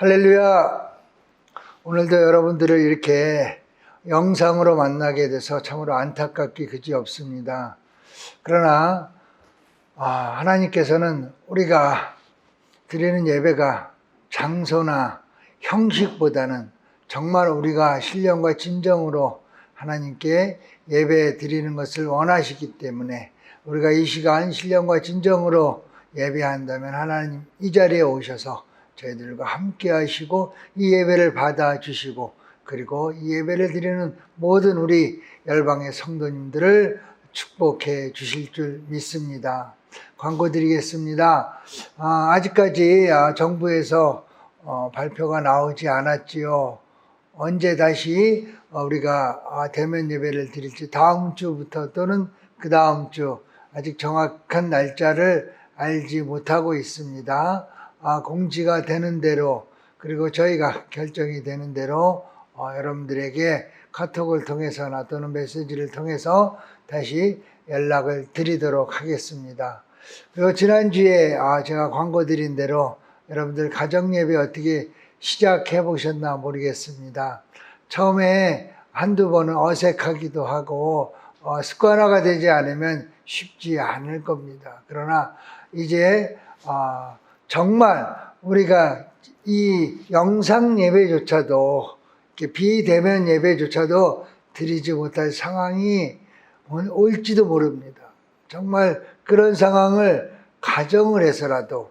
할렐루야! 오늘도 여러분들을 이렇게 영상으로 만나게 돼서 참으로 안타깝기 그지없습니다. 그러나 하나님께서는 우리가 드리는 예배가 장소나 형식보다는 정말 우리가 신령과 진정으로 하나님께 예배 드리는 것을 원하시기 때문에 우리가 이 시간 신령과 진정으로 예배한다면 하나님 이 자리에 오셔서 저희들과 함께 하시고 이 예배를 받아주시고 그리고 이 예배를 드리는 모든 우리 열방의 성도님들을 축복해 주실 줄 믿습니다. 광고 드리겠습니다. 아직까지 정부에서 발표가 나오지 않았지요. 언제 다시 우리가 대면 예배를 드릴지 다음 주부터 또는 그 다음 주 아직 정확한 날짜를 알지 못하고 있습니다. 공지가 되는 대로 그리고 저희가 결정이 되는 대로 여러분들에게 카톡을 통해서나 또는 메시지를 통해서 다시 연락을 드리도록 하겠습니다. 그리고 지난주에 제가 광고 드린 대로 여러분들 가정예배 어떻게 시작해 보셨나 모르겠습니다. 처음에 한두 번은 어색하기도 하고 습관화가 되지 않으면 쉽지 않을 겁니다. 그러나 이제 정말 우리가 이 영상 예배조차도 비대면 예배조차도 드리지 못할 상황이 올지도 모릅니다. 정말 그런 상황을 가정을 해서라도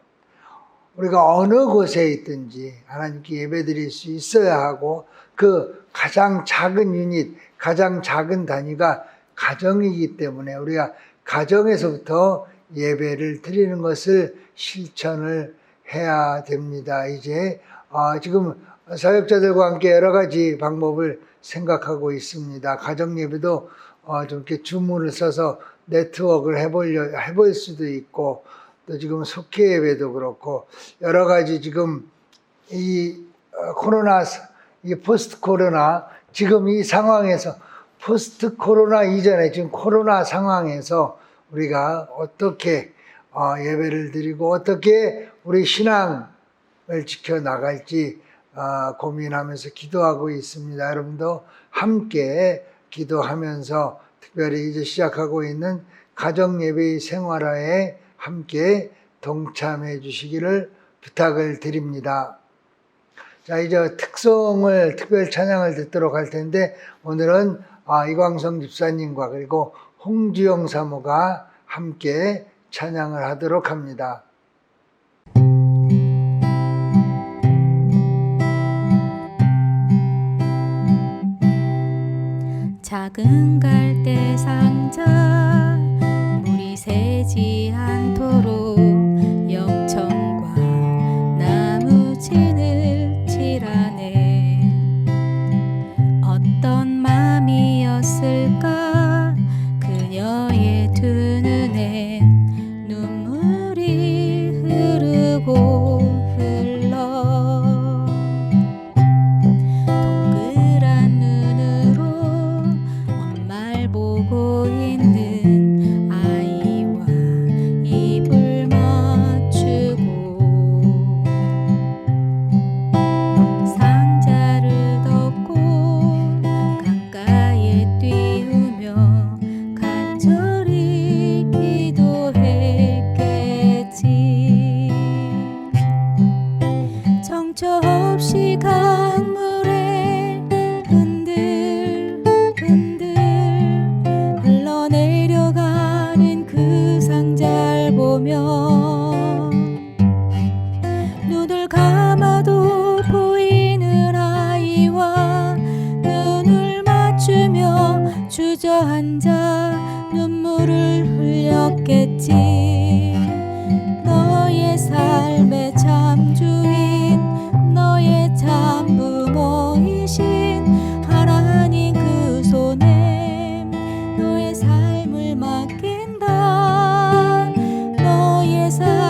우리가 어느 곳에 있든지 하나님께 예배 드릴 수 있어야 하고 그 가장 작은 유닛, 가장 작은 단위가 가정이기 때문에 우리가 가정에서부터 예배를 드리는 것을 실천을 해야 됩니다. 이제 지금 사역자들과 함께 여러 가지 방법을 생각하고 있습니다. 가정 예배도 좀 이렇게 줌을 써서 네트워크를 해볼 수도 있고 또 지금 속회 예배도 그렇고 여러 가지 지금 이 코로나, 이 포스트 코로나 지금 이 상황에서 포스트 코로나 이전에 지금 코로나 상황에서 우리가 어떻게 예배를 드리고 어떻게 우리 신앙을 지켜나갈지 고민하면서 기도하고 있습니다. 여러분도 함께 기도하면서 특별히 이제 시작하고 있는 가정예배의 생활화에 함께 동참해 주시기를 부탁을 드립니다. 자, 이제 특별 찬양을 듣도록 할 텐데 오늘은 이광성 집사님과 그리고 홍주영 사모가 함께 찬양을 하도록 합니다. 작은 갈대 상자 물이 새지 않도록 영청과 나무진을 칠하네. 어떤 맘이었을까 그녀의 두 눈엔 눈물이 흐르고 흘러 동그란 눈으로 엄마를 보고 있는 아이와 입을 맞추고 상자를 덮고 가까이에 띄우며 간절히 기도했겠지. 정처 없이 강물에 흔들흔들 흘러내려가는 그 상자를 보며 눈을 감아도 보이는 아이와 눈을 맞추며 주저앉아 눈물을 흘렸겠지. 너의 삶의 참 주인 너의 참 부모이신 하나님 그 손에 너의 삶을 맡긴다. 너의 삶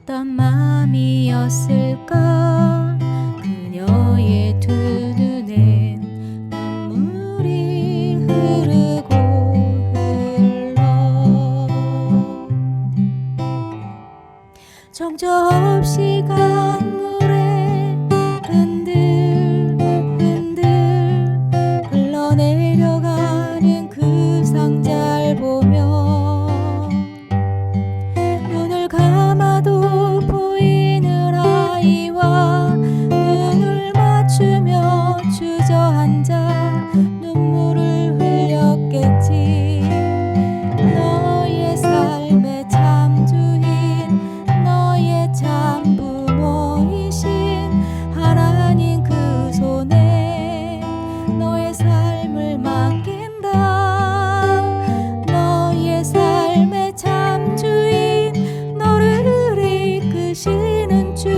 어떤 마음이었을까 그녀의 두 눈엔 눈물이 흐르고 흘러 정처없이 강물에 흔들흔들 흘러내려가는 그 상자를 보며 눈을 감아도 보이는 아이와 눈을 맞추며 주저앉아 눈물을 흘렸겠지. 너의 삶의 참 주인 너의 참 부모이신 하나님 그 손에 너의 삶을 맡긴다. 너의 삶의 참 주인 너를 이끄시는 주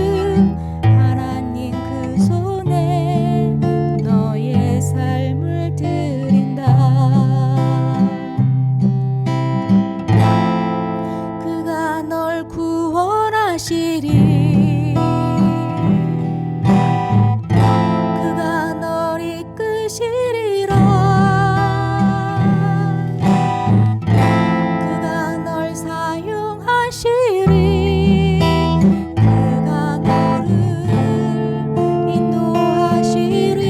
하나님 그 손에 너의 삶을 드린다. 그가 널 구원하시리. 그가 널 이끄시리라. 그가 널 사용하시리. 그가 너를 인도하시리.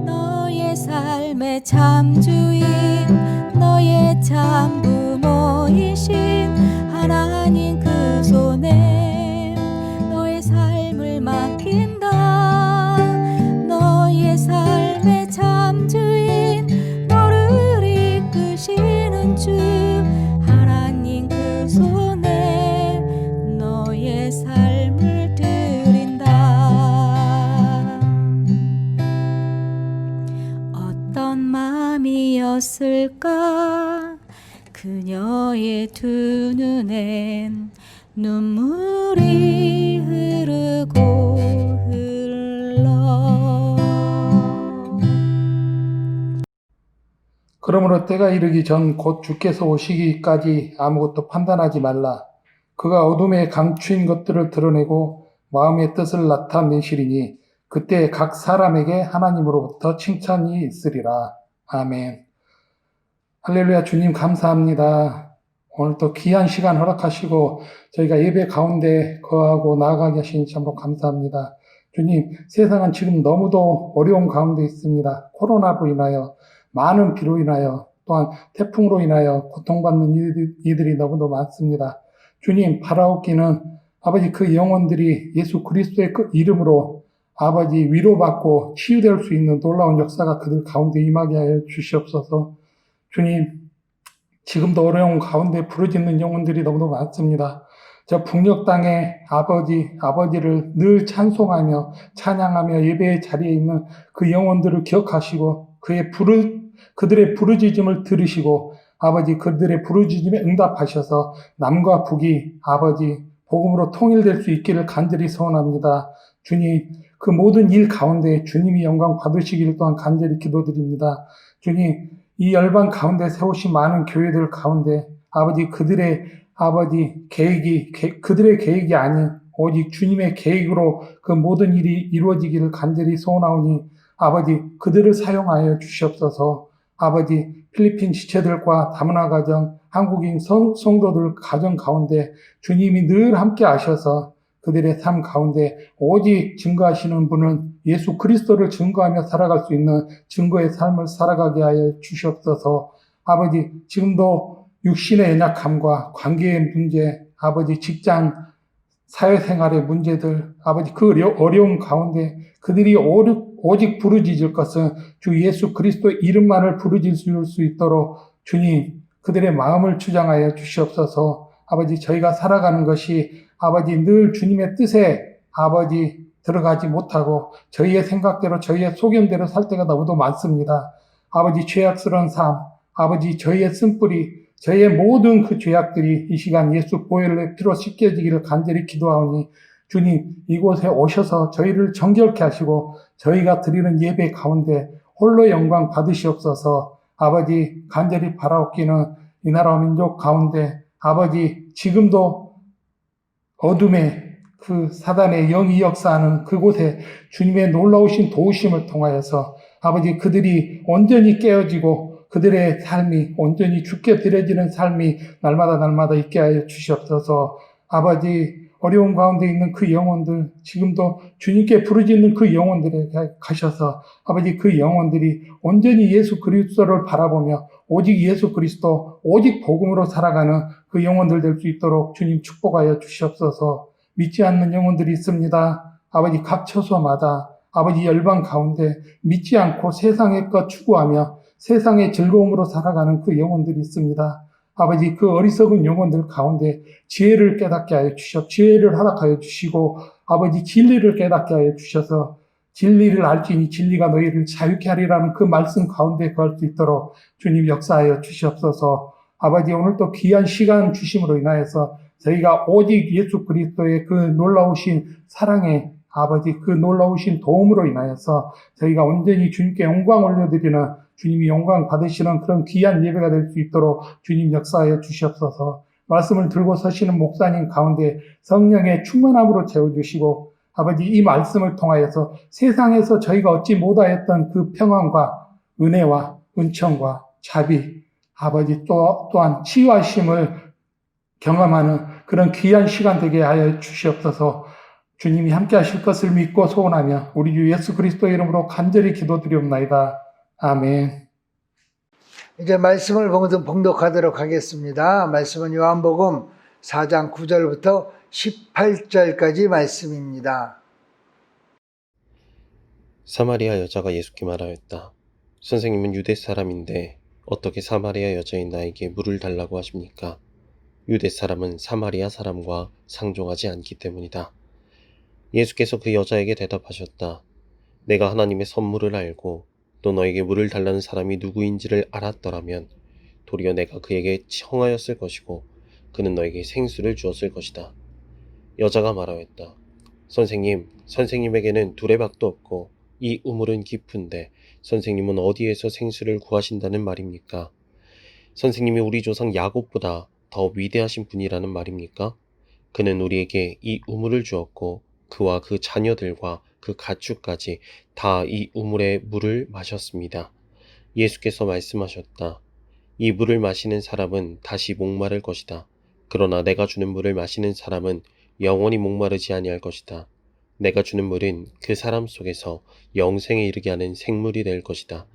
너의 삶의 참 주인 너의 참 부모이신 하나님 그 손에 너의 삶을 맡긴다. 너의 삶의 참 주인 너를 이끄시는 주 하나님 그 손에 너의 삶을 드린다. 어떤 마음이었을까 그녀의 두 눈엔 눈물이 흐르고 흘러 그러므로 때가 이르기 전 곧 주께서 오시기까지 아무것도 판단하지 말라. 그가 어둠에 감추인 것들을 드러내고 마음의 뜻을 나타내시리니 그때 각 사람에게 하나님으로부터 칭찬이 있으리라. 아멘. 할렐루야. 주님 감사합니다. 오늘 또 귀한 시간 허락하시고 저희가 예배 가운데 거하고 나아가게 하시니 참으로 감사합니다. 주님, 세상은 지금 너무도 어려운 가운데 있습니다. 코로나로 인하여, 많은 비로 인하여, 또한 태풍으로 인하여 고통받는 이들이 너무도 많습니다. 주님, 바라옵기는 아버지 그 영혼들이 예수 그리스도의 그 이름으로 아버지 위로받고 치유될 수 있는 놀라운 역사가 그들 가운데 임하게 하여 주시옵소서. 주님, 지금도 어려운 가운데 부르짖는 영혼들이 너무도 많습니다. 저 북녘 땅의 아버지를 늘 찬송하며 찬양하며 예배의 자리에 있는 그 영혼들을 기억하시고 그들의 부르짖음을 들으시고 아버지 그들의 부르짖음에 응답하셔서 남과 북이 아버지 복음으로 통일될 수 있기를 간절히 소원합니다. 주님, 그 모든 일 가운데 주님이 영광 받으시기를 또한 간절히 기도드립니다. 주님, 이 열방 가운데 세우신 많은 교회들 가운데 아버지 그들의 계획이 아닌 오직 주님의 계획으로 그 모든 일이 이루어지기를 간절히 소원하오니 아버지 그들을 사용하여 주시옵소서. 아버지 필리핀 지체들과 다문화 가정, 한국인 성도들 가정 가운데 주님이 늘 함께 하셔서 그들의 삶 가운데 오직 증거하시는 분은 예수 그리스도를 증거하며 살아갈 수 있는 증거의 삶을 살아가게 하여 주시옵소서. 아버지 지금도 육신의 연약함과 관계의 문제, 아버지 직장, 사회생활의 문제들, 아버지 그 어려움 가운데 그들이 오직 부르짖을 것은 주 예수 그리스도의 이름만을 부르짖을 수 있도록 주님 그들의 마음을 주장하여 주시옵소서. 아버지 저희가 살아가는 것이 아버지 늘 주님의 뜻에 아버지 들어가지 못하고 저희의 생각대로 저희의 소견대로 살 때가 너무도 많습니다. 아버지 죄악스러운 삶, 아버지 저희의 쓴뿌리, 저희의 모든 그 죄악들이 이 시간 예수 보혈의 피로 씻겨지기를 간절히 기도하오니 주님 이곳에 오셔서 저희를 정결케 하시고 저희가 드리는 예배 가운데 홀로 영광 받으시옵소서. 아버지 간절히 바라옵기는 이 나라 민족 가운데 아버지 지금도 어둠의 그 사단의 영이 역사하는 그곳에 주님의 놀라우신 도우심을 통하여서 아버지 그들이 온전히 깨어지고 그들의 삶이 온전히 주께 드려지는 삶이 날마다 있게 하여 주시옵소서. 아버지 어려운 가운데 있는 그 영혼들 지금도 주님께 부르짖는 그 영혼들에 가셔서 아버지 그 영혼들이 온전히 예수 그리스도를 바라보며 오직 예수 그리스도 오직 복음으로 살아가는 그 영혼들 될 수 있도록 주님 축복하여 주시옵소서. 믿지 않는 영혼들이 있습니다. 아버지 각 처소마다 아버지 열방 가운데 믿지 않고 세상의 것 추구하며 세상의 즐거움으로 살아가는 그 영혼들이 있습니다. 아버지 그 어리석은 영혼들 가운데 지혜를 깨닫게 하여 지혜를 허락하여 주시고 아버지 진리를 깨닫게 하여 주셔서 진리를 알지니 진리가 너희를 자유케 하리라는 그 말씀 가운데 거할 수 있도록 주님 역사하여 주시옵소서. 아버지 오늘 또 귀한 시간 주심으로 인하여서 저희가 오직 예수 그리스도의 그 놀라우신 사랑에 아버지 그 놀라우신 도움으로 인하여서 저희가 온전히 주님께 영광 올려드리는 주님이 영광 받으시는 그런 귀한 예배가 될 수 있도록 주님 역사하여 주시옵소서. 말씀을 들고 서시는 목사님 가운데 성령의 충만함으로 채워주시고 아버지 이 말씀을 통하여서 세상에서 저희가 얻지 못하였던 그 평안과 은혜와 은총과 자비 아버지 또한 치유하심을 경험하는 그런 귀한 시간 되게 하여 주시옵소서. 주님이 함께 하실 것을 믿고 소원하며 우리 주 예수 그리스도의 이름으로 간절히 기도드리옵나이다. 아멘. 이제 말씀을 봉독하도록 하겠습니다. 말씀은 요한복음 4장 9절부터 18절까지 말씀입니다. 사마리아 여자가 예수께 말하였다. 선생님은 유대 사람인데 어떻게 사마리아 여자인 나에게 물을 달라고 하십니까? 유대 사람은 사마리아 사람과 상종하지 않기 때문이다. 예수께서 그 여자에게 대답하셨다. 내가 하나님의 선물을 알고 또 너에게 물을 달라는 사람이 누구인지를 알았더라면 도리어 내가 그에게 청하였을 것이고 그는 너에게 생수를 주었을 것이다. 여자가 말하였다. 선생님, 선생님에게는 두레박도 없고 이 우물은 깊은데 선생님은 어디에서 생수를 구하신다는 말입니까? 선생님이 우리 조상 야곱보다 더 위대하신 분이라는 말입니까? 그는 우리에게 이 우물을 주었고 그와 그 자녀들과 그 가축까지 다 이 우물의 물을 마셨습니다. 예수께서 말씀하셨다. 이 물을 마시는 사람은 다시 목마를 것이다. 그러나 내가 주는 물을 마시는 사람은 영원히 목마르지 아니할 것이다. 내가 주는 물은 그 사람 속에서 영생에 이르게 하는 생물이 될 것이다.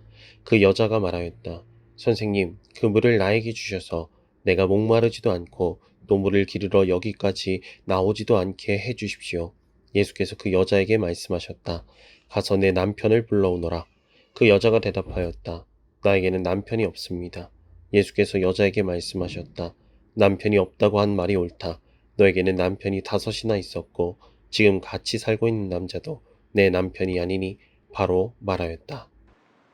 그 여자가 말하였다. 선생님, 그 물을 나에게 주셔서 내가 목마르지도 않고 또 물을 기르러 여기까지 나오지도 않게 해 주십시오. 예수께서 그 여자에게 말씀하셨다. 가서 내 남편을 불러오너라. 그 여자가 대답하였다. 나에게는 남편이 없습니다. 예수께서 여자에게 말씀하셨다. 남편이 없다고 한 말이 옳다. 너에게는 남편이 5이나 있었고 지금 같이 살고 있는 남자도 내 남편이 아니니 바로 말하였다.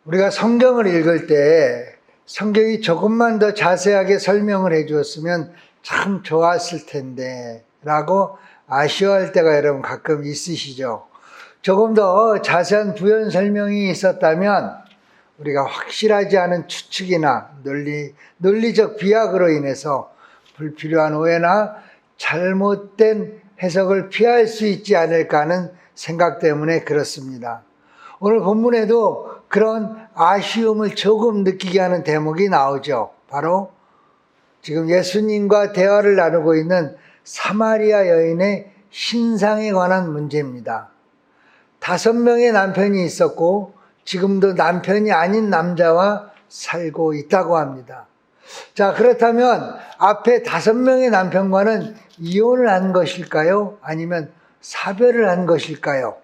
우리가 성경을 읽을 때 성경이 조금만 더 자세하게 설명을 해 주었으면 참 좋았을 텐데 라고 아쉬워할 때가 여러분 가끔 있으시죠. 조금 더 자세한 부연 설명이 있었다면 우리가 확실하지 않은 추측이나 논리적 비약으로 인해서 불필요한 오해나 잘못된 해석을 피할 수 있지 않을까 하는 생각 때문에 그렇습니다. 오늘 본문에도 그런 아쉬움을 조금 느끼게 하는 대목이 나오죠. 바로 지금 예수님과 대화를 나누고 있는 사마리아 여인의 신상에 관한 문제입니다. 5명의 남편이 있었고 지금도 남편이 아닌 남자와 살고 있다고 합니다. 자, 그렇다면 앞에 5명의 남편과는 이혼을 한 것일까요? 아니면 사별을 한 것일까요?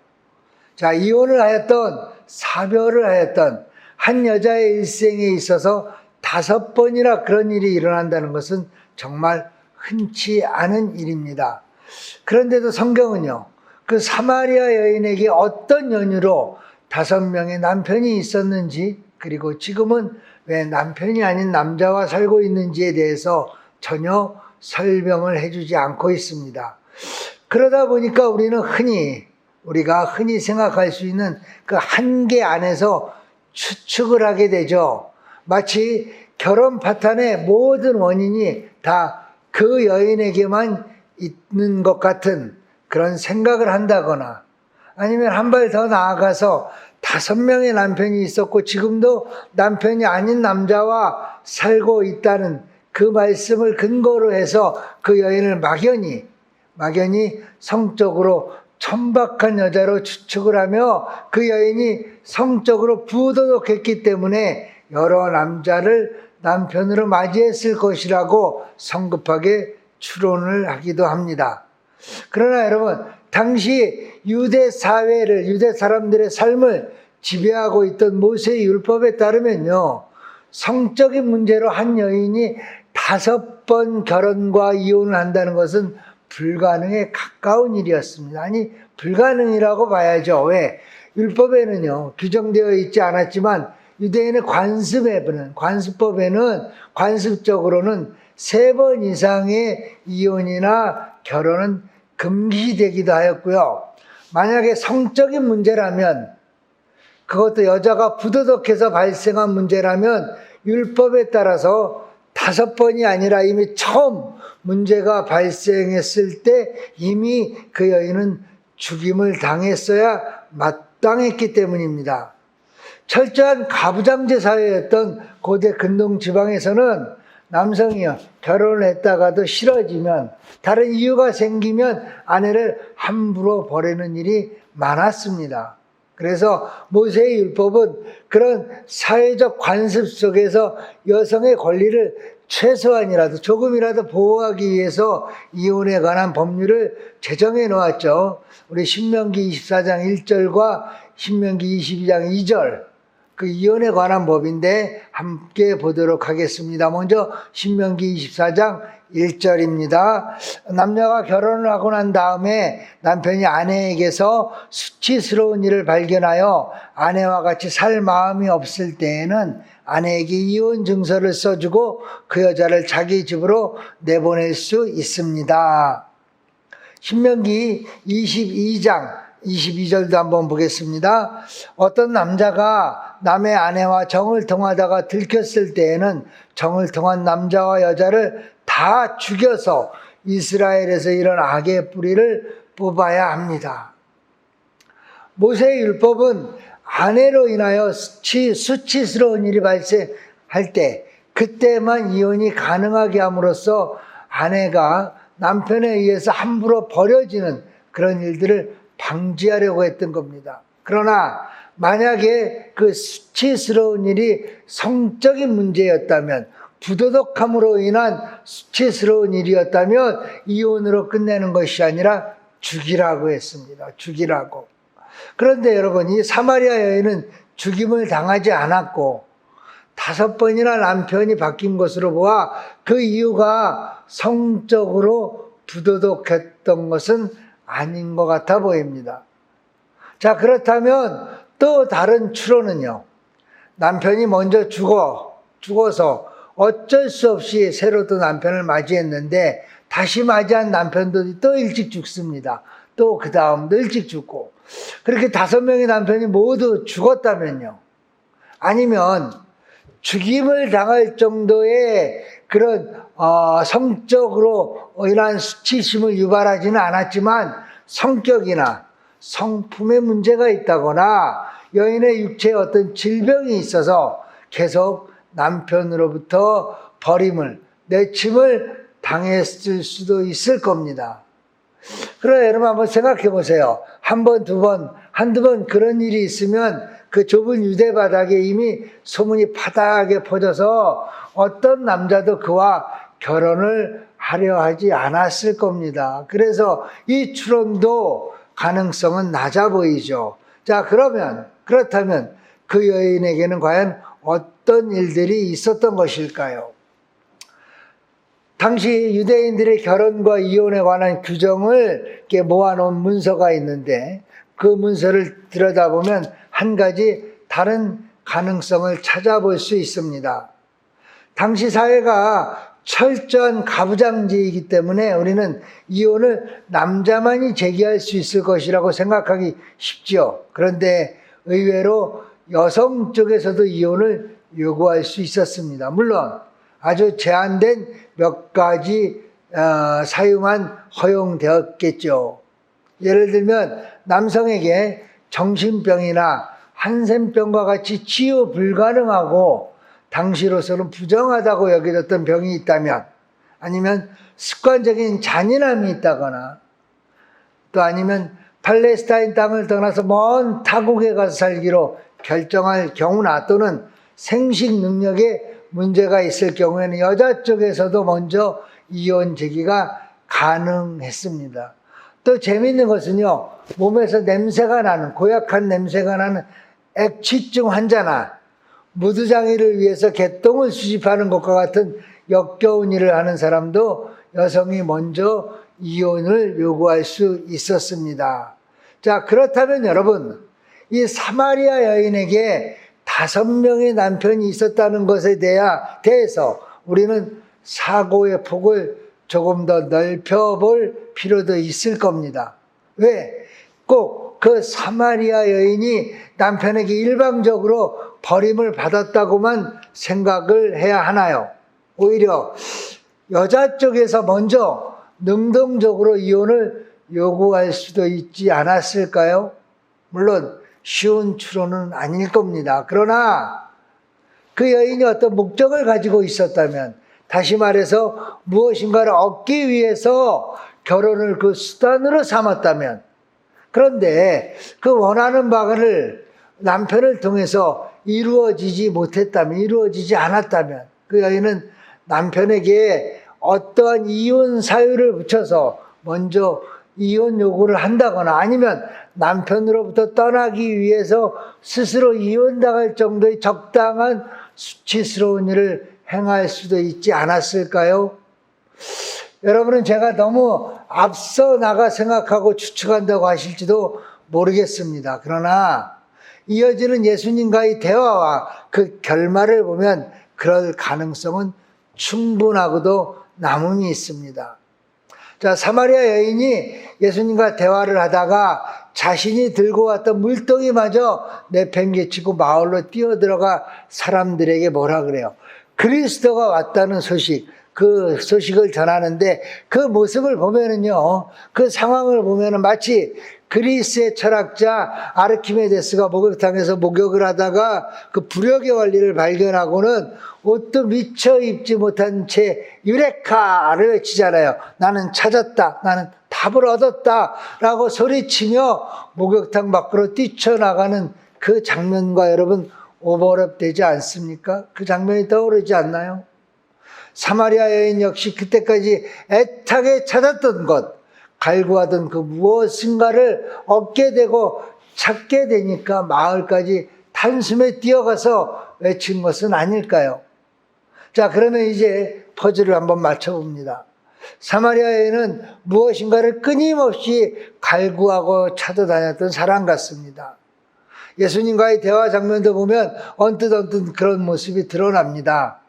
자, 이혼을 하였던 사별을 하였던 한 여자의 일생에 있어서 5번이나 그런 일이 일어난다는 것은 정말 흔치 않은 일입니다. 그런데도 성경은요, 그 사마리아 여인에게 어떤 연유로 5명의 남편이 있었는지, 그리고 지금은 왜 남편이 아닌 남자와 살고 있는지에 대해서 전혀 설명을 해주지 않고 있습니다. 그러다 보니까 우리가 흔히 생각할 수 있는 그 한계 안에서 추측을 하게 되죠. 마치 결혼 파탄의 모든 원인이 다 그 여인에게만 있는 것 같은 그런 생각을 한다거나, 아니면 한 발 더 나아가서 5명의 남편이 있었고 지금도 남편이 아닌 남자와 살고 있다는 그 말씀을 근거로 해서 그 여인을 막연히 성적으로 천박한 여자로 추측을 하며 그 여인이 성적으로 부도덕했기 때문에 여러 남자를 남편으로 맞이했을 것이라고 성급하게 추론을 하기도 합니다. 그러나 여러분, 당시 유대 사회를, 유대 사람들의 삶을 지배하고 있던 모세의 율법에 따르면요, 성적인 문제로 한 여인이 5번 결혼과 이혼을 한다는 것은 불가능에 가까운 일이었습니다. 아니, 불가능이라고 봐야죠. 왜? 율법에는요, 규정되어 있지 않았지만 유대인의 관습법에는 관습적으로는 3번 이상의 이혼이나 결혼은 금기되기도 하였고요. 만약에 성적인 문제라면, 그것도 여자가 부도덕해서 발생한 문제라면 율법에 따라서 5번이 아니라 이미 처음 문제가 발생했을 때 이미 그 여인은 죽임을 당했어야 마땅했기 때문입니다. 철저한 가부장제 사회였던 고대 근동 지방에서는 남성이요, 결혼을 했다가도 싫어지면, 다른 이유가 생기면 아내를 함부로 버리는 일이 많았습니다. 그래서 모세의 율법은 그런 사회적 관습 속에서 여성의 권리를 최소한이라도 조금이라도 보호하기 위해서 이혼에 관한 법률을 제정해 놓았죠. 우리 신명기 24장 1절과 신명기 22장 2절, 그 이혼에 관한 법인데 함께 보도록 하겠습니다. 먼저 신명기 24장 1절입니다. 남녀가 결혼을 하고 난 다음에 남편이 아내에게서 수치스러운 일을 발견하여 아내와 같이 살 마음이 없을 때에는 아내에게 이혼 증서를 써주고 그 여자를 자기 집으로 내보낼 수 있습니다. 신명기 22장 22절도 한번 보겠습니다. 어떤 남자가 남의 아내와 정을 통하다가 들켰을 때에는 정을 통한 남자와 여자를 다 죽여서 이스라엘에서 이런 악의 뿌리를 뽑아야 합니다. 모세의 율법은 아내로 인하여 수치스러운 일이 발생할 때 그때만 이혼이 가능하게 함으로써 아내가 남편에 의해서 함부로 버려지는 그런 일들을 방지하려고 했던 겁니다. 그러나 만약에 그 수치스러운 일이 성적인 문제였다면, 부도덕함으로 인한 수치스러운 일이었다면 이혼으로 끝내는 것이 아니라 죽이라고 했습니다. 죽이라고. 그런데 여러분, 이 사마리아 여인은 죽임을 당하지 않았고 5번이나 남편이 바뀐 것으로 보아 그 이유가 성적으로 부도덕했던 것은 아닌 것 같아 보입니다. 자, 그렇다면 또 다른 추론은요, 남편이 먼저 죽어서 어쩔 수 없이 새로 또 남편을 맞이했는데 다시 맞이한 남편도 또 일찍 죽습니다. 또 그 다음도 일찍 죽고, 그렇게 5명의 남편이 모두 죽었다면요, 아니면 죽임을 당할 정도의 그런 성적으로 이러한 수치심을 유발하지는 않았지만 성격이나 성품에 문제가 있다거나 여인의 육체에 어떤 질병이 있어서 계속 남편으로부터 버림을, 내침을 당했을 수도 있을 겁니다. 그러나 여러분 한번 생각해 보세요. 한 번, 두 번, 한두 번 그런 일이 있으면 그 좁은 유대 바닥에 이미 소문이 파다하게 퍼져서 어떤 남자도 그와 결혼을 하려 하지 않았을 겁니다. 그래서 이 추론도 가능성은 낮아 보이죠. 자, 그렇다면 그 여인에게는 과연 어떤 일들이 있었던 것일까요? 당시 유대인들의 결혼과 이혼에 관한 규정을 이렇게 모아놓은 문서가 있는데 그 문서를 들여다보면 한 가지 다른 가능성을 찾아볼 수 있습니다. 당시 사회가 철저한 가부장제이기 때문에 우리는 이혼을 남자만이 제기할 수 있을 것이라고 생각하기 쉽죠. 그런데 의외로 여성 쪽에서도 이혼을 요구할 수 있었습니다. 물론 아주 제한된 몇 가지 사유만 허용되었겠죠. 예를 들면 남성에게 정신병이나 한센병과 같이 치유 불가능하고 당시로서는 부정하다고 여겨졌던 병이 있다면, 아니면 습관적인 잔인함이 있다거나, 또 아니면 팔레스타인 땅을 떠나서 먼 타국에 가서 살기로 결정할 경우나, 또는 생식 능력에 문제가 있을 경우에는 여자 쪽에서도 먼저 이혼 제기가 가능했습니다. 또 재미있는 것은요, 몸에서 냄새가 나는, 고약한 냄새가 나는 액취증 환자나 무드장애를 위해서 개똥을 수집하는 것과 같은 역겨운 일을 하는 사람도 여성이 먼저 이혼을 요구할 수 있었습니다. 자, 그렇다면 여러분, 이 사마리아 여인에게 5명의 남편이 있었다는 것에 대해서 우리는 사고의 폭을 조금 더 넓혀볼 필요도 있을 겁니다. 왜? 꼭 그 사마리아 여인이 남편에게 일방적으로 버림을 받았다고만 생각을 해야 하나요? 오히려 여자 쪽에서 먼저 능동적으로 이혼을 요구할 수도 있지 않았을까요? 물론 쉬운 추론은 아닐 겁니다. 그러나 그 여인이 어떤 목적을 가지고 있었다면, 다시 말해서 무엇인가를 얻기 위해서 결혼을 그 수단으로 삼았다면, 그런데 그 원하는 바를 남편을 통해서 이루어지지 못했다면, 이루어지지 않았다면, 그 여인은 남편에게 어떠한 이혼 사유를 붙여서 먼저 이혼 요구를 한다거나, 아니면 남편으로부터 떠나기 위해서 스스로 이혼당할 정도의 적당한 수치스러운 일을 행할 수도 있지 않았을까요? 여러분은 제가 너무 앞서 나가 생각하고 추측한다고 하실지도 모르겠습니다. 그러나 이어지는 예수님과의 대화와 그 결말을 보면 그럴 가능성은 충분하고도 남음이 있습니다. 자, 사마리아 여인이 예수님과 대화를 하다가 자신이 들고 왔던 물동이마저 내팽개치고 마을로 뛰어들어가 사람들에게 뭐라 그래요? 그리스도가 왔다는 소식, 그 소식을 전하는데, 그 모습을 보면은요, 그 상황을 보면은 마치 그리스의 철학자 아르키메데스가 목욕탕에서 목욕을 하다가 그 불욕의 원리를 발견하고는 옷도 미처 입지 못한 채 유레카를 외치잖아요. 나는 찾았다, 나는 답을 얻었다 라고 소리치며 목욕탕 밖으로 뛰쳐나가는 그 장면과 여러분 오버랩되지 않습니까? 그 장면이 떠오르지 않나요? 사마리아 여인 역시 그때까지 애타게 찾았던 것, 갈구하던 그 무엇인가를 얻게 되고 찾게 되니까 마을까지 단숨에 뛰어가서 외친 것은 아닐까요? 자, 그러면 이제 퍼즐을 한번 맞춰봅니다. 사마리아 여인은 무엇인가를 끊임없이 갈구하고 찾아다녔던 사람 같습니다. 예수님과의 대화 장면도 보면 언뜻 그런 모습이 드러납니다.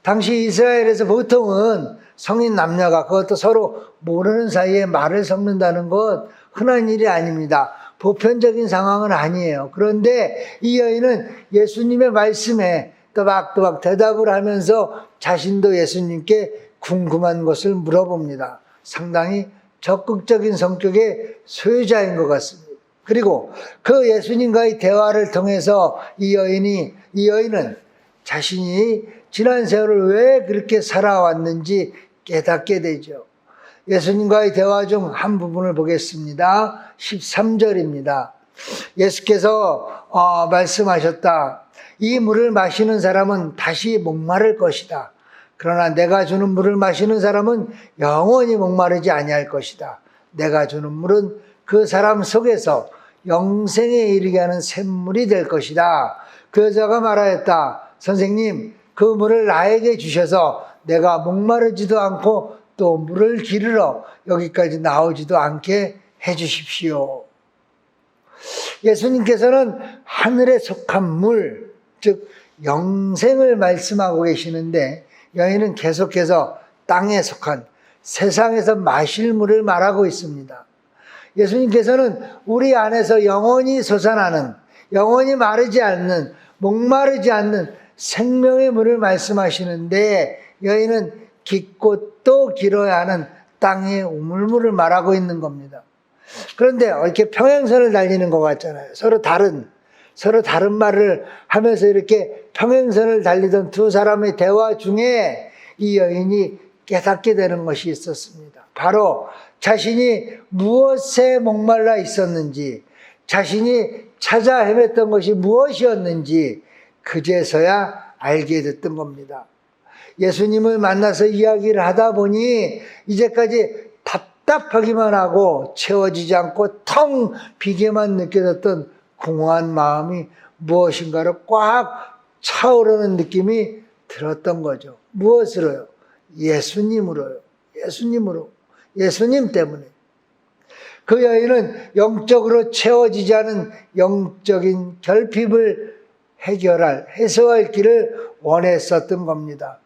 당시 이스라엘에서 보통은 성인 남녀가, 그것도 서로 모르는 사이에 말을 섞는다는 것 흔한 일이 아닙니다. 보편적인 상황은 아니에요. 그런데 이 여인은 예수님의 말씀에 또박또박 대답을 하면서 자신도 예수님께 궁금한 것을 물어봅니다. 상당히 적극적인 성격의 소유자인 것 같습니다. 그리고 그 예수님과의 대화를 통해서 이 여인은 자신이 지난 세월을 왜 그렇게 살아왔는지 깨닫게 되죠. 예수님과의 대화 중 한 부분을 보겠습니다. 13절입니다. 예수께서 말씀하셨다. 이 물을 마시는 사람은 다시 목마를 것이다. 그러나 내가 주는 물을 마시는 사람은 영원히 목마르지 아니할 것이다. 내가 주는 물은 그 사람 속에서 영생에 이르게 하는 샘물이 될 것이다. 그 여자가 말하였다. 선생님, 그 물을 나에게 주셔서 내가 목마르지도 않고 또 물을 기르러 여기까지 나오지도 않게 해 주십시오. 예수님께서는 하늘에 속한 물, 즉 영생을 말씀하고 계시는데, 여인은 계속해서 땅에 속한 세상에서 마실 물을 말하고 있습니다. 예수님께서는 우리 안에서 영원히 솟아나는, 영원히 마르지 않는, 목마르지 않는 생명의 물을 말씀하시는데 여인은 깊고 또 길어야 하는 땅의 우물물을 말하고 있는 겁니다. 그런데 이렇게 평행선을 달리는 것 같잖아요. 서로 다른 말을 하면서 이렇게 평행선을 달리던 두 사람의 대화 중에 이 여인이 깨닫게 되는 것이 있었습니다. 바로 자신이 무엇에 목말라 있었는지, 자신이 찾아 헤맸던 것이 무엇이었는지 그제서야 알게 됐던 겁니다. 예수님을 만나서 이야기를 하다 보니 이제까지 답답하기만 하고 채워지지 않고 텅 비게만 느껴졌던 공허한 마음이 무엇인가를 꽉 차오르는 느낌이 들었던 거죠. 무엇으로요? 예수님으로요. 예수님 때문에. 그 여인은 영적으로 채워지지 않은 영적인 결핍을 해소할 길을 원했었던 겁니다.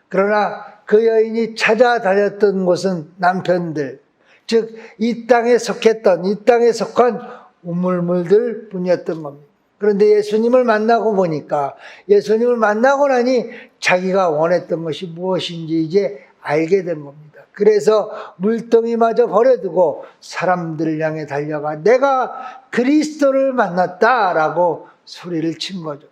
그러나 그 여인이 찾아다녔던 곳은 남편들, 즉 이 땅에 속한 우물물들 뿐이었던 겁니다. 그런데 예수님을 만나고 나니 자기가 원했던 것이 무엇인지 이제 알게 된 겁니다. 그래서 물동이마저 버려두고 사람들을 향해 달려가 내가 그리스도를 만났다라고 소리를 친 거죠.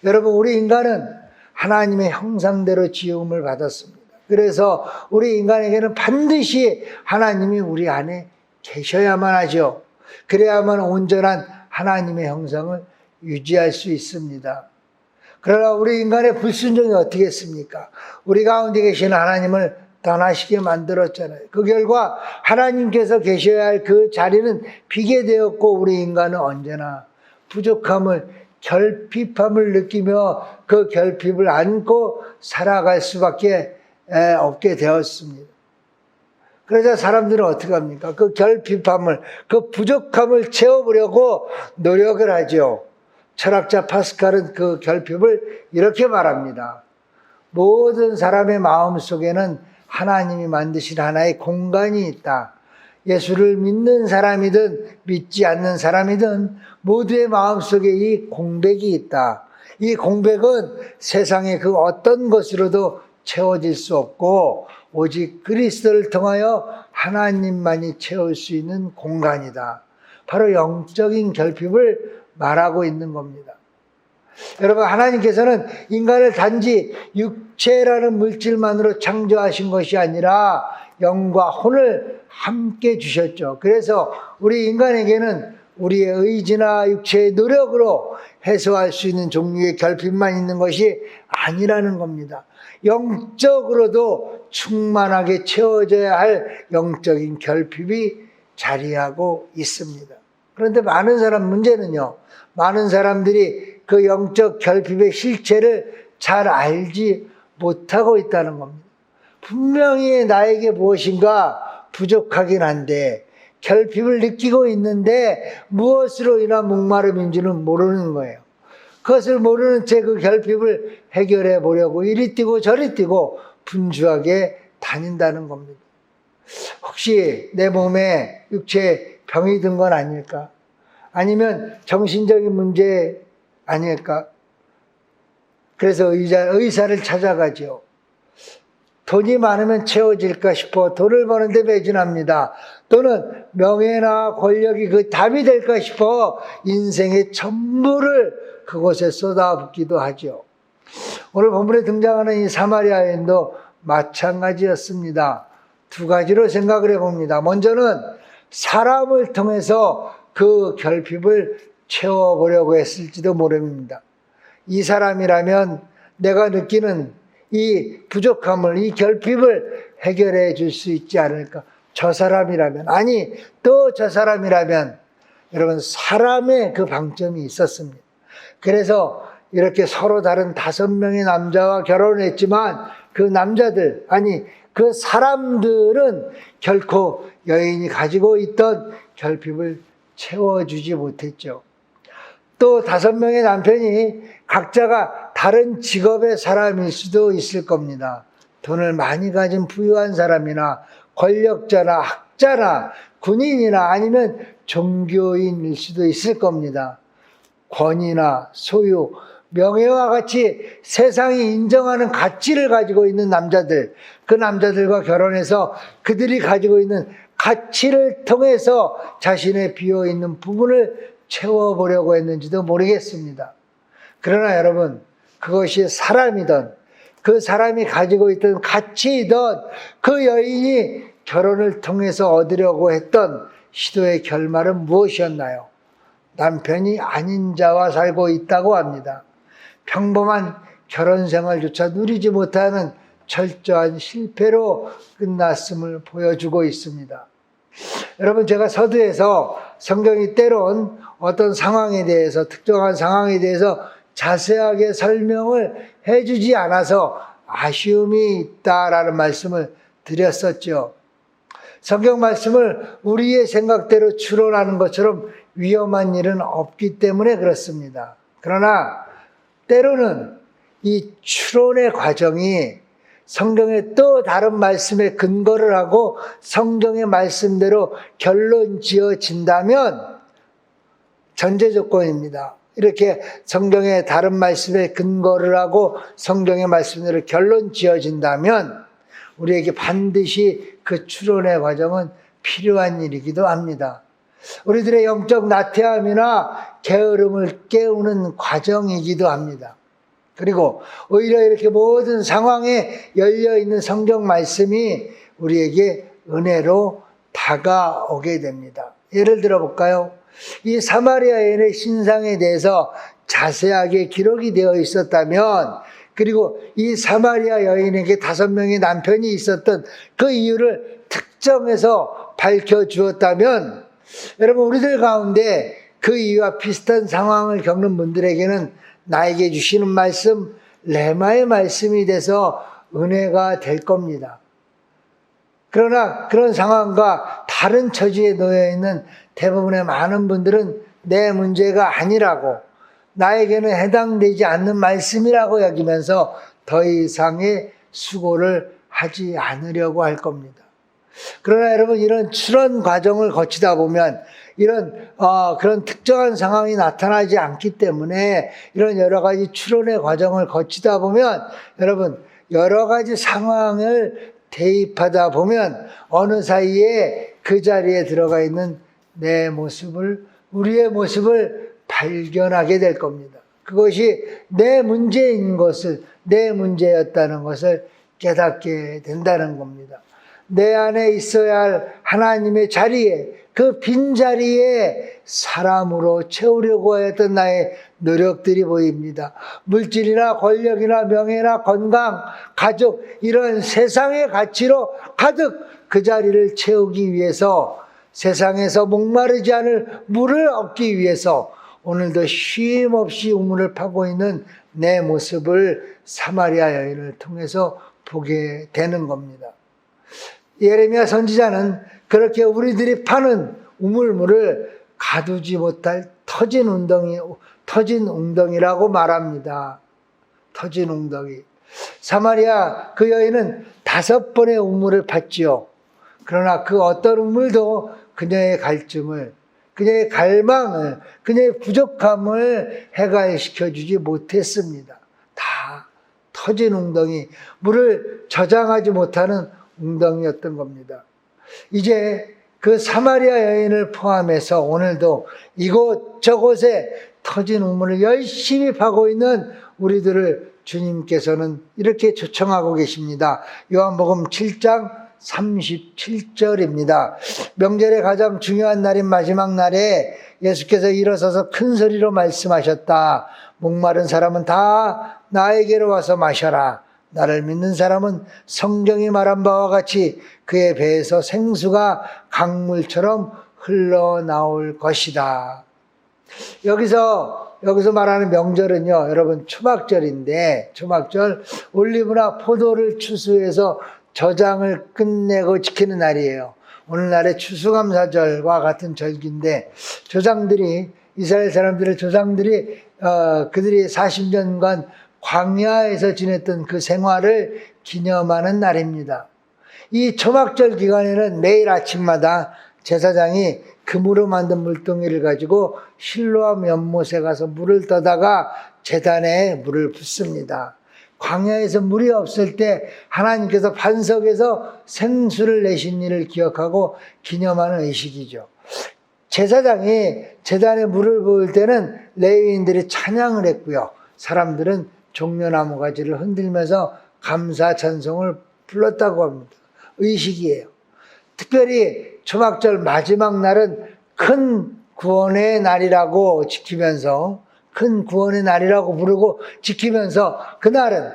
여러분, 우리 인간은 하나님의 형상대로 지음을 받았습니다. 그래서 우리 인간에게는 반드시 하나님이 우리 안에 계셔야만 하죠. 그래야만 온전한 하나님의 형상을 유지할 수 있습니다. 그러나 우리 인간의 불순종이 어떻게 했습니까? 우리 가운데 계시는 하나님을 떠나시게 만들었잖아요. 그 결과 하나님께서 계셔야 할 그 자리는 비게 되었고 우리 인간은 언제나 부족함을, 결핍함을 느끼며 그 결핍을 안고 살아갈 수밖에 없게 되었습니다. 그러자 사람들은 어떻게 합니까? 그 결핍함을, 그 부족함을 채워보려고 노력을 하죠. 철학자 파스칼은 그 결핍을 이렇게 말합니다. 모든 사람의 마음 속에는 하나님이 만드신 하나의 공간이 있다. 예수를 믿는 사람이든 믿지 않는 사람이든 모두의 마음속에 이 공백이 있다. 이 공백은 세상의 그 어떤 것으로도 채워질 수 없고 오직 그리스도를 통하여 하나님만이 채울 수 있는 공간이다. 바로 영적인 결핍을 말하고 있는 겁니다. 여러분, 하나님께서는 인간을 단지 육체라는 물질만으로 창조하신 것이 아니라 영과 혼을 함께 주셨죠. 그래서 우리 인간에게는 우리의 의지나 육체의 노력으로 해소할 수 있는 종류의 결핍만 있는 것이 아니라는 겁니다. 영적으로도 충만하게 채워져야 할 영적인 결핍이 자리하고 있습니다. 그런데 문제는요, 많은 사람들이 그 영적 결핍의 실체를 잘 알지 못하고 있다는 겁니다. 분명히 나에게 무엇인가 부족하긴 한데 결핍을 느끼고 있는데 무엇으로 인한 목마름인지는 모르는 거예요. 그것을 모르는 채 그 결핍을 해결해 보려고 이리 뛰고 저리 뛰고 분주하게 다닌다는 겁니다. 혹시 내 몸에 육체에 병이 든 건 아닐까? 아니면 정신적인 문제 아닐까? 그래서 의사를 찾아가죠. 돈이 많으면 채워질까 싶어 돈을 버는데 매진합니다. 또는 명예나 권력이 그 답이 될까 싶어 인생의 전부를 그곳에 쏟아붓기도 하죠. 오늘 본문에 등장하는 이 사마리아 여인도 마찬가지였습니다. 두 가지로 생각을 해봅니다. 먼저는 사람을 통해서 그 결핍을 채워보려고 했을지도 모릅니다. 이 사람이라면 내가 느끼는 이 부족함을, 이 결핍을 해결해 줄 수 있지 않을까. 저 사람이라면, 아니 또 저 사람이라면, 여러분, 사람의 그 방점이 있었습니다. 그래서 이렇게 서로 다른 5명의 남자와 결혼했지만 그 남자들, 아니 그 사람들은 결코 여인이 가지고 있던 결핍을 채워주지 못했죠. 또 5명의 남편이 각자가 다른 직업의 사람일 수도 있을 겁니다. 돈을 많이 가진 부유한 사람이나 권력자나 학자나 군인이나 아니면 종교인일 수도 있을 겁니다. 권위나 소유, 명예와 같이 세상이 인정하는 가치를 가지고 있는 남자들, 그 남자들과 결혼해서 그들이 가지고 있는 가치를 통해서 자신의 비어있는 부분을 채워보려고 했는지도 모르겠습니다. 그러나 여러분, 그것이 사람이든 그 사람이 가지고 있던 가치이든 그 여인이 결혼을 통해서 얻으려고 했던 시도의 결말은 무엇이었나요? 남편이 아닌 자와 살고 있다고 합니다. 평범한 결혼 생활조차 누리지 못하는 철저한 실패로 끝났음을 보여주고 있습니다. 여러분, 제가 서두에서 성경이 때론 어떤 상황에 대해서, 특정한 상황에 대해서 자세하게 설명을 해주지 않아서 아쉬움이 있다라는 말씀을 드렸었죠. 성경 말씀을 우리의 생각대로 추론하는 것처럼 위험한 일은 없기 때문에 그렇습니다. 그러나 때로는 이 추론의 과정이 성경의 또 다른 말씀에 근거를 하고 성경의 말씀대로 결론 지어진다면 전제 조건입니다. 이렇게 성경의 다른 말씀에 근거를 하고 성경의 말씀대로 결론 지어진다면 우리에게 반드시 그 추론의 과정은 필요한 일이기도 합니다. 우리들의 영적 나태함이나 게으름을 깨우는 과정이기도 합니다. 그리고 오히려 이렇게 모든 상황에 열려있는 성경 말씀이 우리에게 은혜로 다가오게 됩니다. 예를 들어볼까요? 이 사마리아 여인의 신상에 대해서 자세하게 기록이 되어 있었다면, 그리고 이 사마리아 여인에게 5명의 남편이 있었던 그 이유를 특정해서 밝혀주었다면, 여러분, 우리들 가운데 그 이유와 비슷한 상황을 겪는 분들에게는 나에게 주시는 말씀, 레마의 말씀이 돼서 은혜가 될 겁니다. 그러나 그런 상황과 다른 처지에 놓여 있는 대부분의 많은 분들은 내 문제가 아니라고, 나에게는 해당되지 않는 말씀이라고 여기면서 더 이상의 수고를 하지 않으려고 할 겁니다. 그러나 여러분, 이런 추론 과정을 거치다 보면 그런 특정한 상황이 나타나지 않기 때문에 이런 여러 가지 추론의 과정을 거치다 보면 여러분, 여러 가지 상황을 대입하다 보면 어느 사이에 그 자리에 들어가 있는 내 모습을, 우리의 모습을 발견하게 될 겁니다. 그것이 내 문제인 것을, 내 문제였다는 것을 깨닫게 된다는 겁니다. 내 안에 있어야 할 하나님의 자리에, 그 빈자리에 사람으로 채우려고 했던 나의 노력들이 보입니다. 물질이나 권력이나 명예나 건강, 가족, 이런 세상의 가치로 가득 그 자리를 채우기 위해서, 세상에서 목마르지 않을 물을 얻기 위해서 오늘도 쉼 없이 우물을 파고 있는 내 모습을 사마리아 여인을 통해서 보게 되는 겁니다. 예레미야 선지자는 그렇게 우리들이 파는 우물물을 가두지 못할 터진 웅덩이라고 말합니다. 터진 웅덩이. 사마리아 그 여인은 5번의 우물을 팠지요. 그러나 그 어떤 우물도 그녀의 갈증을, 그녀의 갈망을, 그녀의 부족함을 해결시켜주지 못했습니다. 다 터진 웅덩이, 물을 저장하지 못하는 웅덩이였던 겁니다. 이제 그 사마리아 여인을 포함해서 오늘도 이곳저곳에 터진 우물을 열심히 파고 있는 우리들을 주님께서는 이렇게 초청하고 계십니다. 요한복음 7장 37절입니다. 명절의 가장 중요한 날인 마지막 날에 예수께서 일어서서 큰 소리로 말씀하셨다. 목마른 사람은 다 나에게로 와서 마셔라. 나를 믿는 사람은 성경이 말한 바와 같이 그의 배에서 생수가 강물처럼 흘러나올 것이다. 여기서 말하는 명절은요, 여러분, 초막절인데, 초막절, 올리브나 포도를 추수해서 저장을 끝내고 지키는 날이에요. 오늘날의 추수감사절과 같은 절기인데, 이스라엘 사람들의 조상들이 그들이 40년간 광야에서 지냈던 그 생활을 기념하는 날입니다. 이 초막절 기간에는 매일 아침마다 제사장이 금으로 만든 물동이를 가지고 실로암 연못에 가서 물을 떠다가 제단에 물을 붓습니다. 광야에서 물이 없을 때 하나님께서 반석에서 생수를 내신 일을 기억하고 기념하는 의식이죠. 제사장이 제단에 물을 부을 때는 레위인들이 찬양을 했고요. 사람들은 종려나무 가지를 흔들면서 감사 찬송을 불렀다고 합니다. 의식이에요. 특별히 초막절 마지막 날은 큰 구원의 날이라고 지키면서 큰 구원의 날이라고 부르고 지키면서 그날은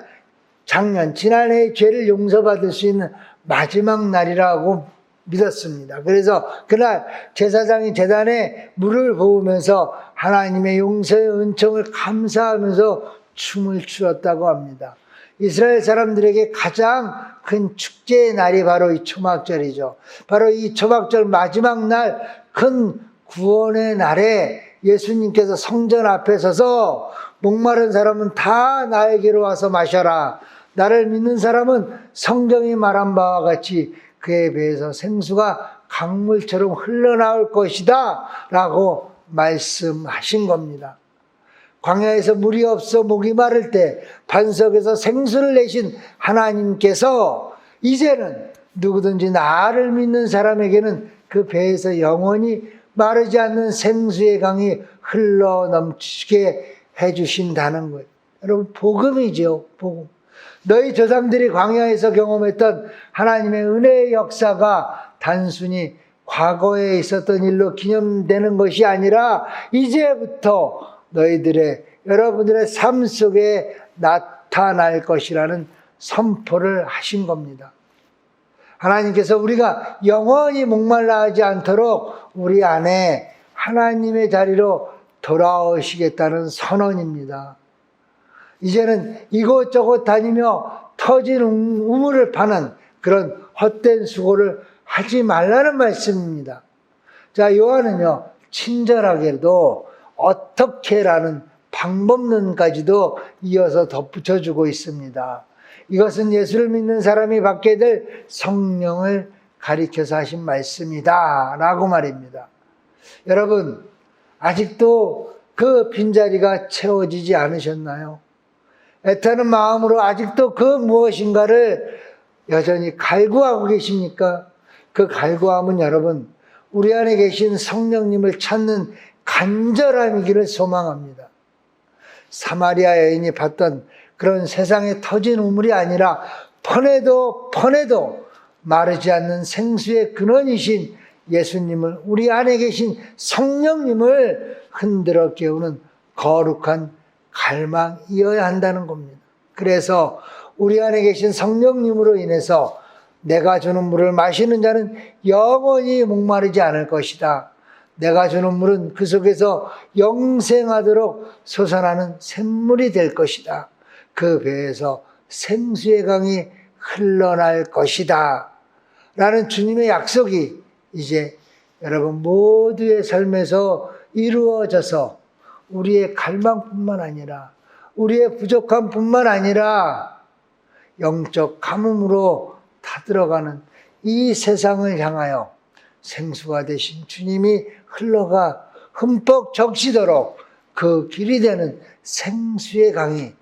지난해의 죄를 용서받을 수 있는 마지막 날이라고 믿었습니다. 그래서 그날 제사장이 제단에 물을 부으면서 하나님의 용서의 은총을 감사하면서 춤을 추었다고 합니다. 이스라엘 사람들에게 가장 큰 축제의 날이 바로 이 초막절이죠. 바로 이 초막절 마지막 날 큰 구원의 날에 예수님께서 성전 앞에 서서 목마른 사람은 다 나에게로 와서 마셔라. 나를 믿는 사람은 성경이 말한 바와 같이 그에 비해서 생수가 강물처럼 흘러나올 것이다 라고 말씀하신 겁니다. 광야에서 물이 없어 목이 마를 때 반석에서 생수를 내신 하나님께서 이제는 누구든지 나를 믿는 사람에게는 그 배에서 영원히 마르지 않는 생수의 강이 흘러 넘치게 해주신다는 거예요. 여러분, 복음이죠, 복음. 너희 조상들이 광야에서 경험했던 하나님의 은혜의 역사가 단순히 과거에 있었던 일로 기념되는 것이 아니라 이제부터 여러분들의 삶 속에 나타날 것이라는 선포를 하신 겁니다. 하나님께서 우리가 영원히 목말라 하지 않도록 우리 안에 하나님의 자리로 돌아오시겠다는 선언입니다. 이제는 이곳저곳 다니며 터진 우물을 파는 그런 헛된 수고를 하지 말라는 말씀입니다. 자, 요한은요, 친절하게도 어떻게라는 방법론까지도 이어서 덧붙여주고 있습니다. 이것은 예수를 믿는 사람이 받게 될 성령을 가리켜서 하신 말씀이다 라고 말입니다. 여러분, 아직도 그 빈자리가 채워지지 않으셨나요? 애타는 마음으로 아직도 그 무엇인가를 여전히 갈구하고 계십니까? 그 갈구함은 여러분, 우리 안에 계신 성령님을 찾는 간절함이기를 소망합니다. 사마리아 여인이 봤던 그런 세상에 터진 우물이 아니라 퍼내도 마르지 않는 생수의 근원이신 예수님을, 우리 안에 계신 성령님을 흔들어 깨우는 거룩한 갈망이어야 한다는 겁니다. 그래서 우리 안에 계신 성령님으로 인해서 내가 주는 물을 마시는 자는 영원히 목마르지 않을 것이다. 내가 주는 물은 그 속에서 영생하도록 솟아나는 샘물이 될 것이다. 그 배에서 생수의 강이 흘러날 것이다. 라는 주님의 약속이 이제 여러분 모두의 삶에서 이루어져서 우리의 갈망뿐만 아니라 우리의 부족함뿐만 아니라 영적 가뭄으로 타들어가는 이 세상을 향하여 생수가 되신 주님이 흘러가 흠뻑 적시도록 그 길이 되는 생수의 강이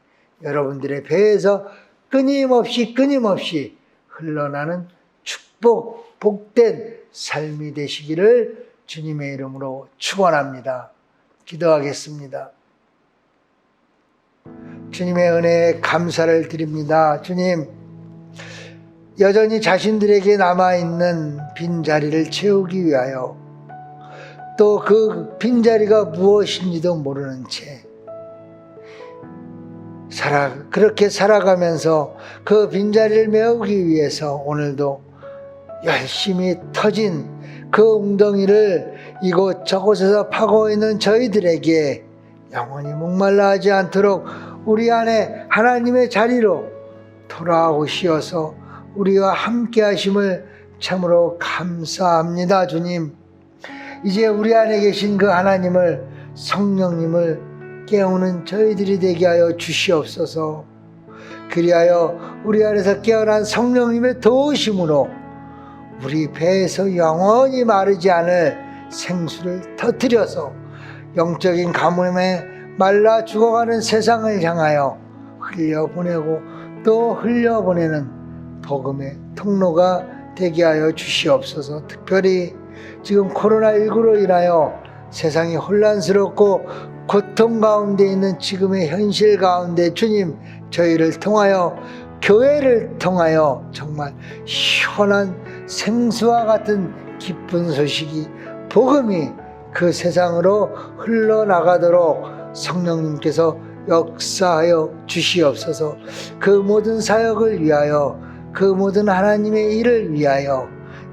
여러분들의 배에서 끊임없이 흘러나는 축복, 복된 삶이 되시기를 주님의 이름으로 축원합니다. 기도하겠습니다. 주님의 은혜에 감사를 드립니다. 주님, 여전히 자신들에게 남아있는 빈자리를 채우기 위하여 또 그 빈자리가 무엇인지도 모르는 채 그렇게 살아가면서 그 빈자리를 메우기 위해서 오늘도 열심히 터진 그 웅덩이를 이곳저곳에서 파고 있는 저희들에게 영원히 목말라 하지 않도록 우리 안에 하나님의 자리로 돌아오시어서 우리와 함께 하심을 참으로 감사합니다. 주님, 이제 우리 안에 계신 그 하나님을, 성령님을 깨우는 저희들이 되게 하여 주시옵소서. 그리하여 우리 안에서 깨어난 성령님의 도우심으로 우리 배에서 영원히 마르지 않을 생수를 터뜨려서 영적인 가뭄에 말라 죽어가는 세상을 향하여 흘려보내고 또 흘려보내는 복음의 통로가 되게 하여 주시옵소서. 특별히 지금 코로나19로 인하여 세상이 혼란스럽고 고통 가운데 있는 지금의 현실 가운데 주님, 저희를 통하여, 교회를 통하여 정말 시원한 생수와 같은 기쁜 소식이, 복음이 그 세상으로 흘러나가도록 성령님께서 역사하여 주시옵소서. 그 모든 사역을 위하여, 그 모든 하나님의 일을 위하여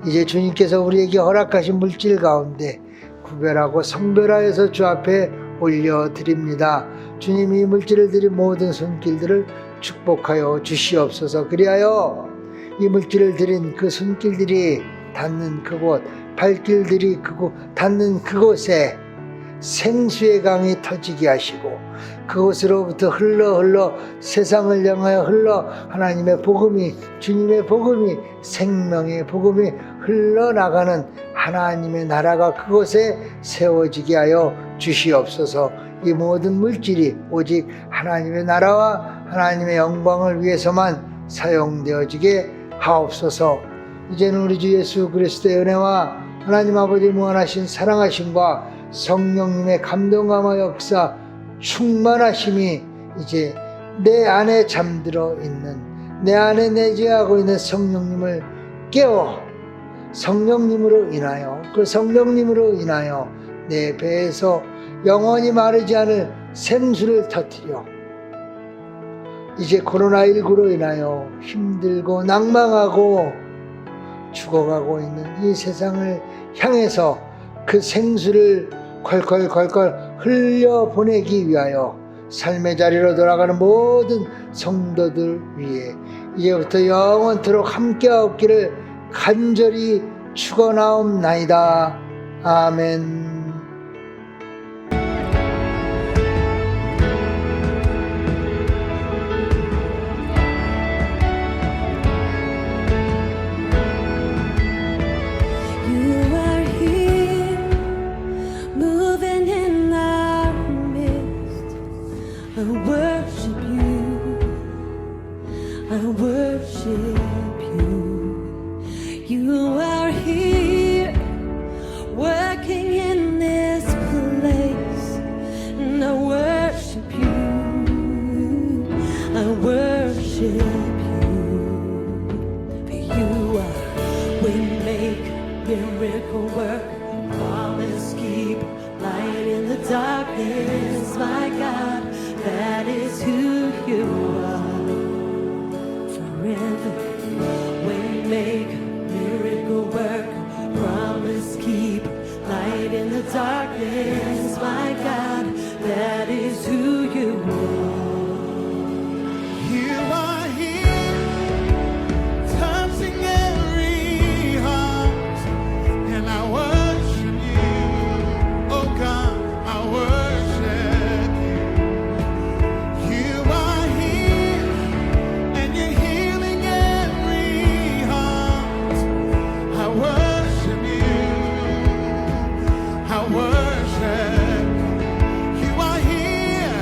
이제 주님께서 우리에게 허락하신 물질 가운데 구별하고 성별하여서 주 앞에 올려드립니다. 주님이 물질을 드린 모든 손길들을 축복하여 주시옵소서. 그리하여 이 물질을 드린 그 손길들이 닿는 그곳, 발길들이 닿는 그곳에 생수의 강이 터지게 하시고 그곳으로부터 흘러 세상을 향하여 흘러 하나님의 복음이, 주님의 복음이, 생명의 복음이 흘러나가는 하나님의 나라가 그곳에 세워지게 하여 주시옵소서. 이 모든 물질이 오직 하나님의 나라와 하나님의 영광을 위해서만 사용되어지게 하옵소서. 이제는 우리 주 예수 그리스도의 은혜와 하나님 아버지 무한하신 사랑하심과 성령님의 감동감화 역사 충만하심이 이제 내 안에 잠들어 있는, 내 안에 내재하고 있는 성령님을 깨워 성령님으로 인하여, 그 성령님으로 인하여 내 배에서 영원히 마르지 않을 생수를 터뜨려 이제 코로나19로 인하여 힘들고 낭망하고 죽어가고 있는 이 세상을 향해서 그 생수를 콸콸콸콸 흘려보내기 위하여 삶의 자리로 돌아가는 모든 성도들 위해 이제부터 영원토록 함께하옵기를 간절히 축원하옵나이다. 아멘. You are here, moving in our midst. I worship you, I worship you. You are here, working in this place. And I worship you, I worship you. For you are waymaker, miracle work, promise keep, light in the darkness, my God, that is who you are. Forever, waymaker, miracle work, promise keep, light in the darkness, my God, that is who you are. You are here, touching every heart, and I worship you. Oh God, I worship you. You are here, and you're healing every heart. I worship you. I worship you. You are here,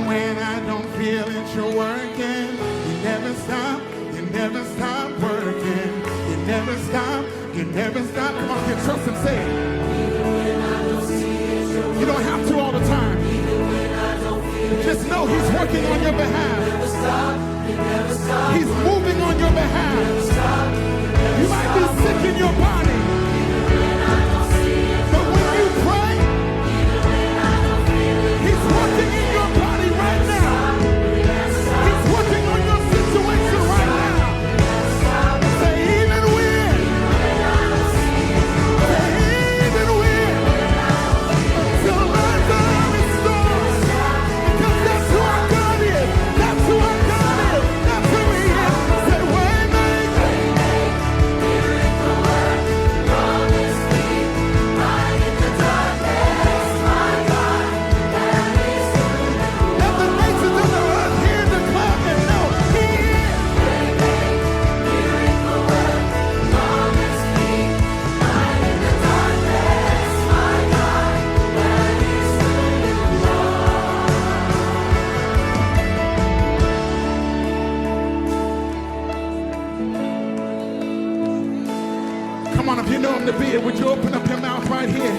when I don't feel it, you're working. You never stop working. You never stop. Come on, get trust and say it. You don't have to all the time. Just know he's working on your behalf. He's moving on your behalf. You might be sick in your body, but when you pray, he's working in your body right now. He's working on your situation right now. Say even when. Say even when. Till my time is restored. Because that's who our God is. That's who our God is. That's who he is. Say waymaker. Let the nations of the earth hear the cloud and know he is. Come on, if you know him to be it, would you open up your mouth right here?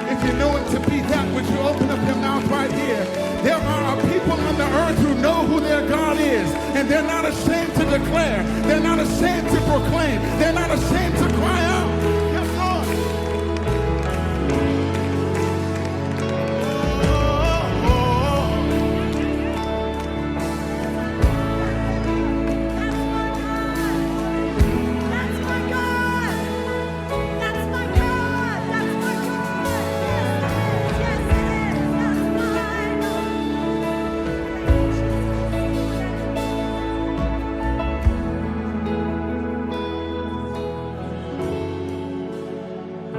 If you know him to be that, would you open up your mouth right here? There are people on the earth who know who their God is, and they're not ashamed to declare. They're not ashamed to proclaim. They're not ashamed to cry out. Yes, Lord. That's my God. That's my God. That's my God. Yes, it is. That's my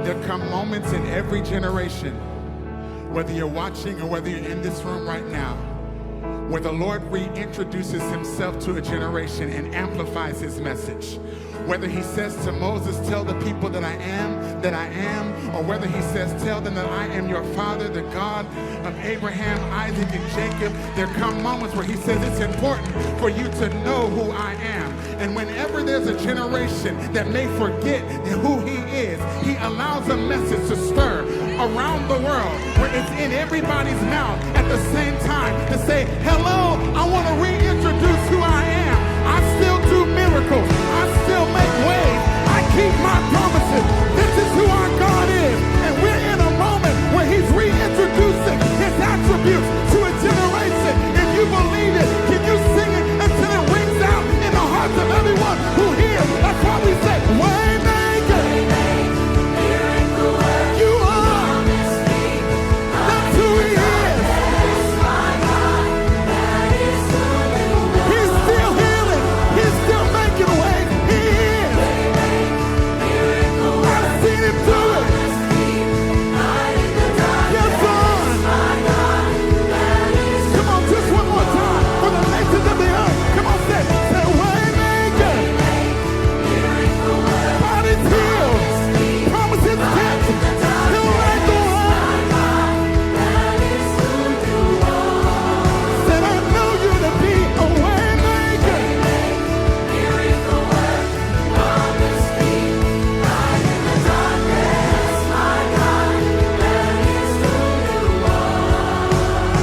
There come moments in every generation, whether you're watching or whether you're in this room right now, where the Lord reintroduces himself to a generation and amplifies his message. Whether he says to Moses, tell the people that I am, or whether he says, tell them that I am your father, the God of Abraham, Isaac, and Jacob, there come moments where he says it's important for you to know who I am. And whenever there's a generation that may forget who he is, he allows a message to stir around the world where it's in everybody's mouth at the same time to say, help